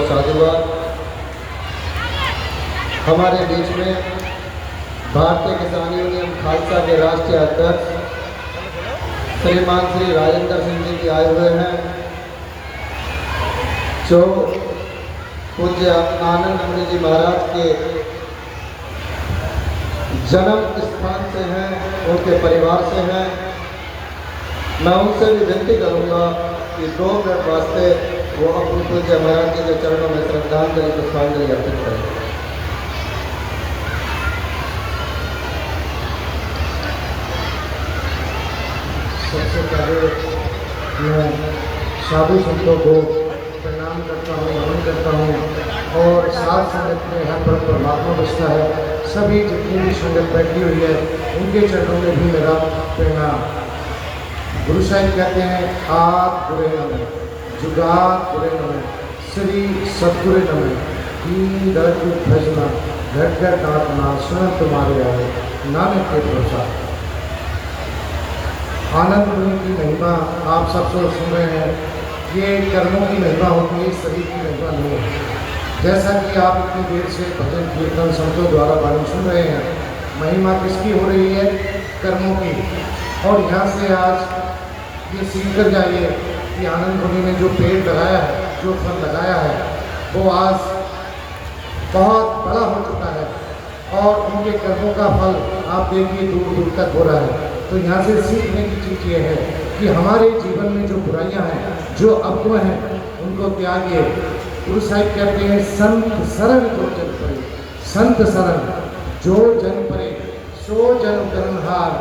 साधुवाद। हमारे बीच में भारतीय किसान यूनियन खालसा के राष्ट्रीय अध्यक्ष श्रीमान श्री राजेंद्र सिंह जी भी आए हुए हैं, जो पूज्य आनंद मुनि जी महाराज के जन्म स्थान से हैं, उनके परिवार से हैं। मैं उनसे भी विनती करूंगा कि 2 मिनट वास्ते वो अपने पूज्य महाराज जी के चरणों में श्रद्धांजलि पुष्पांजलि अर्पित करें। सबसे पहले मैं साधु संतों को प्रणाम करता हूँ, नमन करता हूँ और साथ संगत में हर पर परमात्मा बसता है। सभी जितनी भी संगत बैठी हुई है उनके चरणों में भी मेरा प्रणाम। गुरु साहिब कहते हैं आप बुरे नमः, जुगात बुरे नमः, श्री सतगुरु नमः, दीन दर्द भजना घट घर काटना सुन तुम्हारे आए नानक के भरोसा। आनंद मुनि की महिमा आप सब सुन रहे हैं। ये कर्मों की महिमा होती है, शरीर की महिमा नहीं है। जैसा कि आप इतनी देर से भजन कीर्तन संतों द्वारा वाणी सुन रहे हैं, महिमा किसकी हो रही है? कर्मों की। और यहाँ से आज ये सीख कर जाइए कि आनंद मुनि ने जो पेड़ लगाया है, जो फल लगाया है, वो आज बहुत बड़ा हो चुका है और उनके कर्मों का फल आप देखिए दूर दूर तक हो रहा है। तो यहाँ से सीखने की चीज़ ये है कि हमारे जीवन में जो बुराइयां हैं, जो अवगुण हैं, उनको त्यागिए। गुरु साहिब कहते हैं संत शरण जो जन परे, संत शरण जो जन परे सो जन करनहार,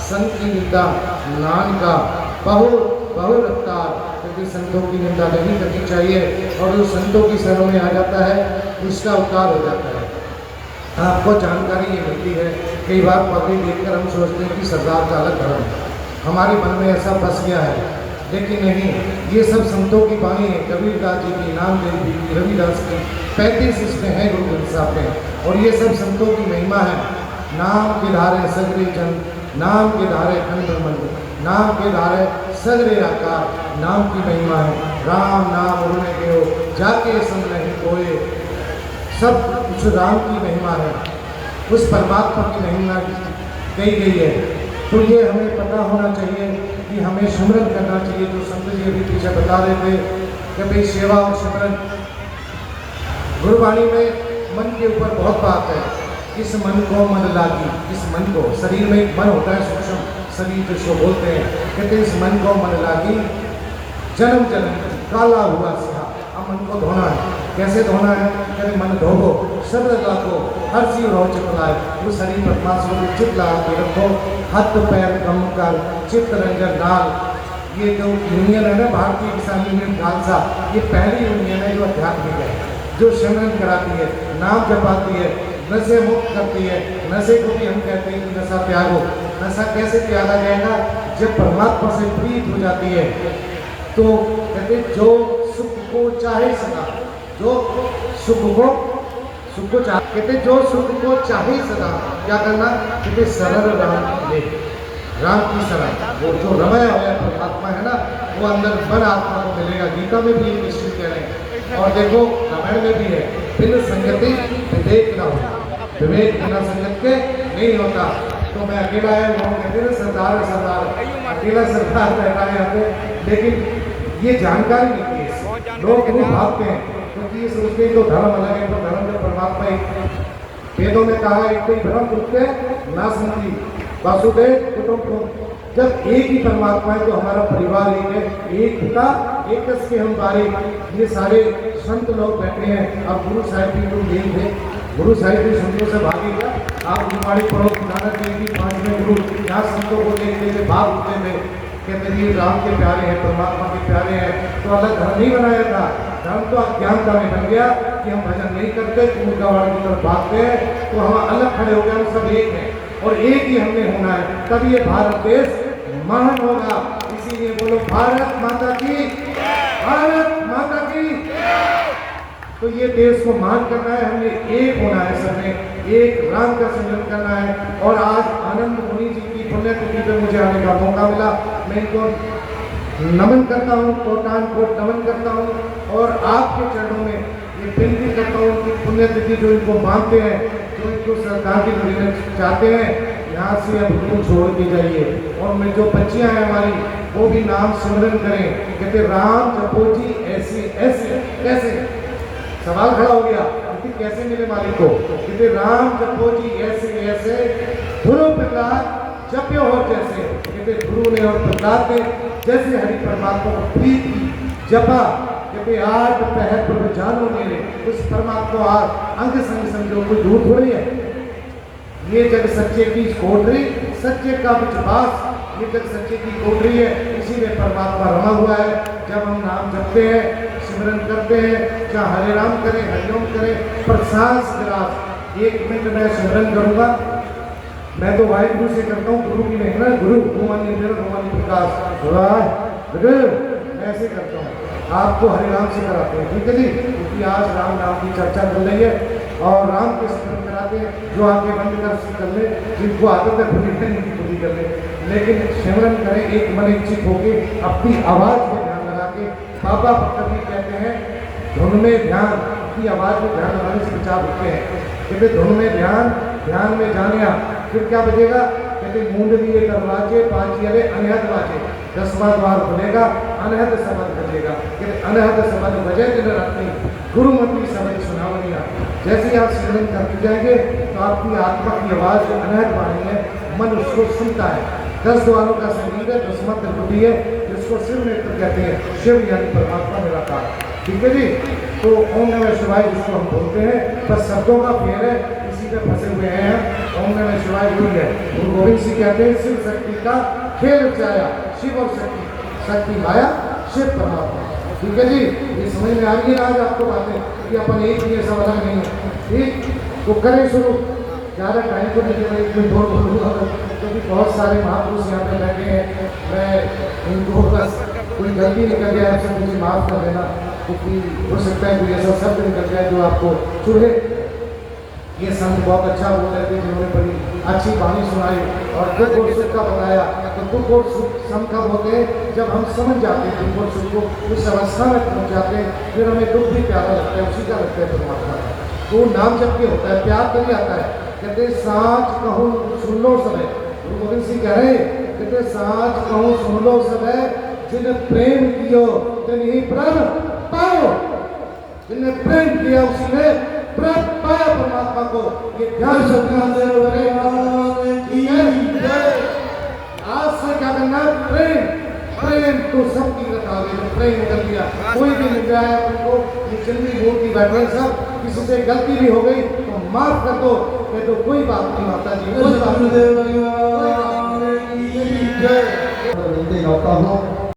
संत की निंदा नान का बहु रफ्तार। क्योंकि संतों की निंदा नहीं करनी चाहिए और जो संतों की शरण में आ जाता है उसका उद्धार हो जाता है। आपको जानकारी ये मिलती है, कई बार पब्लिक देखकर हम सोचते हैं कि सरदार का अलग धर्म है, हमारे मन में ऐसा फंस गया है, लेकिन नहीं, ये सब संतों की वाणी है। कबीरदास जी की, नामदेव जी की, रविदास की, 35 इसमें है गुरु ग्रंथ साहब में, और ये सब संतों की महिमा है। नाम के धारे सगरे जन, नाम के धारे खंड मंड, नाम के धारे सगरे आकार, नाम की महिमा है। राम नाम उड़ने गयो जाके सुन नहीं कोई, सब उस राम की महिमा है, उस परमात्मा की महिमा कही गई है। तो ये हमें पता होना चाहिए कि हमें सिमरन करना चाहिए। जो संत जी अभी पीछे बता रहे थे कि भाई सेवा और सिमरन, गुरुवाणी में मन के ऊपर बहुत बात है। इस मन को मन लागी, इस मन को, शरीर में एक मन होता है सूक्ष्म शरीर जिसको बोलते हैं, कहते इस मन को मन लागी जन्म जन्म काला हुआ सिहा। अब मन को धोना है, कैसे धोना है? कहते मन धोबो शब्द लाखो हर चीज रो चिपलाए, वो शरीर परमात्मा को चित ला के रखो, हाथ पैर कम कर चित्त रंजन डाल। ये जो यूनियन है ना, भारतीय किसान यूनियन खालसा, ये पहली यूनियन है जो आध्यात्मिक है, जो सिमरन कराती है, नाम जपाती है, नशे मुक्त करती है। नशे को भी हम कहते हैं कि नशा त्यागो। नशा कैसे त्यागा जाएगा? जब परमात्मा से प्रीत हो जाती है। तो कहते जो सुख को चाहे सदा, जो सुख को चाहे, कहते जो सुख को चाहे सदा क्या करना? कहते सरल राम ले, राम की शरण, वो जो रमाया हुआ परमात्मा है ना, वो अंदर मन आत्मा को मिलेगा। गीता में भी ये निश्चित कह रहे हैं, और देखो रामायण में भी है, बिन संगति विवेक न हो, विवेक बिना संगत के नहीं होता। तो मैं अकेला है, वो कहते हैं सरदार सरदार, अकेला सरदार रहता है यहाँ पे, लेकिन ये जानकारी नहीं है, लोग क्यों भागते हैं? क्योंकि ये सोचते हैं तो धर्म अलग है, तो धर्म जो परमात्मा एक, वेदों में कहा एक कोई भ्रम कुत्ते ना सुनती वासुदेव कुटुंब। जब एक ही परमात्मा है तो हमारा परिवार एक है, एक पिता एक कस के हम बारे। ये सारे संत लोग बैठे हैं। अब गुरु साहिब भी तो यही थे, गुरु साहिब भी संतों से भागे क्या? आप गुरुवाणी पढ़ो, नानक देव जी 5वें गुरु यहाँ संतों को देखते थे, भाग उठते थे, कहते ये राम के प्यारे हैं, परमात्मा के प्यारे हैं। तो अलग धर्म नहीं बनाया था, धर्म तो अज्ञानता में बन गया कि हम भजन नहीं करते, कूड़गावाड़ की तरफ भागते हैं, तो हम अलग खड़े हो गए। हम सब एक हैं और एक ही हमने होना है, तब ये भारत देश महान होगा। इसीलिए बोलो भारत माता की, भारत माता की। तो ये देश को महान करना है, हमने एक होना है, सबने एक राम का सिमरन करना है। और आज आनंद मुनि जी की पुण्यतिथि पे मुझे आने का मौका मिला, मैं इनको नमन करता हूँ, कोटान कोट नमन करता हूँ। और आपके चरणों में ये मैं विनती करता हूँ कि पुण्यतिथि जो इनको मानते हैं, जो इनको सरकार की नौकरी में चाहते हैं, यहाँ से अब इनको छोड़ के जाइए। और मैं जो बच्चियाँ हैं हमारी, वो भी नाम सिमरन करें। कहते राम जपो जी ऐसे ऐसे। कैसे? सवाल खड़ा हो गया कि कैसे मिले मालिक को? कहते राम जपो जी ऐसे ऐसे, गुरु प्रहलाद जप्यो हो जैसे। कहते गुरु ने और प्रहलाद ने जैसे हरि परमात्मा को प्रीत की, जपा। कहते आज पहर प्रभु जानो मेरे, उस परमात्मा आज अंग संग समझो, कोई दूर थोड़ी है। ये जग सच्चे की कोठरी, सच्चे का विश्वास, ये जग सच्चे की कोठरी है, इसी में परमात्मा रमा हुआ है। जब हम नाम जपते हैं, सिमरन करते हैं, चाहे हरे राम करें, हरिओम करें, प्रसाद ग्रास 1 मिनट में सिमरन करूँगा। मैं तो वाहिगुरु से करता हूँ, गुरु की नहीं ना, गुरु भगवानी भगवानी प्रकाश ऐसे करता हूँ। आपको हरे राम से कराते हैं, ठीक है जी, क्योंकि आज राम नाम की चर्चा चल रही है और राम के स्मरण कराते हैं। जो आगे बंद कर ले, जिनको आदत है पूरी करने की पूरी कर ले, लेकिन सिमरन करें एक मन इच्छित होके, अपनी आवाज़ में ध्यान लगा के। बाबा कभी कहते हैं धुन में ध्यान, अपनी आवाज़ में ध्यान लगाने से विचार होते हैं। कहते धुन में ध्यान, ध्यान में जानिया, फिर क्या बजेगा? कहते मुंडलीय दरवाजे पाचियरे अनहद बाजे, 10वां द्वार खुलेगा, अनहद शब्द बजेगा। कहते अनहद शब्द बजे दिन रात्रि, गुरुमती शब्द सुनावनिया। जैसे ही आप सिमरन करते जाएंगे तो आपकी आत्मा की आवाज़ अनहद वाणी है, मन उसको सुनता है। 10 द्वारों का संगीत है, 10वां त्रिपुटी है, जिसको शिव नेत्र कहते हैं। शिव यानी परमात्मा निराकार, ठीक है जी। तो ओम नमः शिवाय जिसको हम बोलते हैं, बस शब्दों का फेर है, इसी में फंसे हुए हैं। ओम नमः शिवाय वही है। गुरु गोविंद सिंह कहते हैं शिव शक्ति का खेल रचाया, शिव और शक्ति, शक्ति माया, शिव परमात्मा, ठीक है जी। ये समझ में आ रही है आज आपको बातें कि अपन एक ही ऐसा अलग नहीं है, ठीक। तो करें शुरू, ज़्यादा टाइम को नहीं देना, 1 मिनट और बोलूँगा क्योंकि बहुत सारे महापुरुष यहाँ पे बैठे हैं। मैं इनको बस कोई गलती निकल गया है, सब मुझे माफ़ कर देना, क्योंकि हो सकता है कोई ऐसा शब्द निकल जाए जो आपको चुभे। ये संत बहुत अच्छा बोल रहे थे, जिन्होंने बड़ी अच्छी वाणी सुनाई और दुख और सुख का बताया। तो दुख और सुख सम कब होते हैं? जब हम समझ जाते हैं दुख और सुख को, उस अवस्था में पहुँच जाते हैं, फिर हमें दुख भी प्यारा लगता है, उसी का लगता है परमात्मा का। तो नाम जब के होता है, प्यार तभी आता है। कहते साँच कहूँ सुन लो सब, गुरु गोविंद सिंह कह रहे, कहते साँच कहूँ सुन लो सब, जिन प्रेम कियो तिन्हीं प्रण पाओ। जिनने प्रेम किया उसी ने प्राप्त पाया परमात्मा को। ये ध्यान आज से क्या करना? प्रेम, प्रेम तो सबकी रखा गया, प्रेम कर दिया। कोई भी मिल जाए उनको, ये चिल्ली बोलती बैठे सब, किसी से गलती भी हो गई तो माफ कर दो, कह दो कोई बात नहीं, माता जी कोई बात नहीं। विनती करता हूँ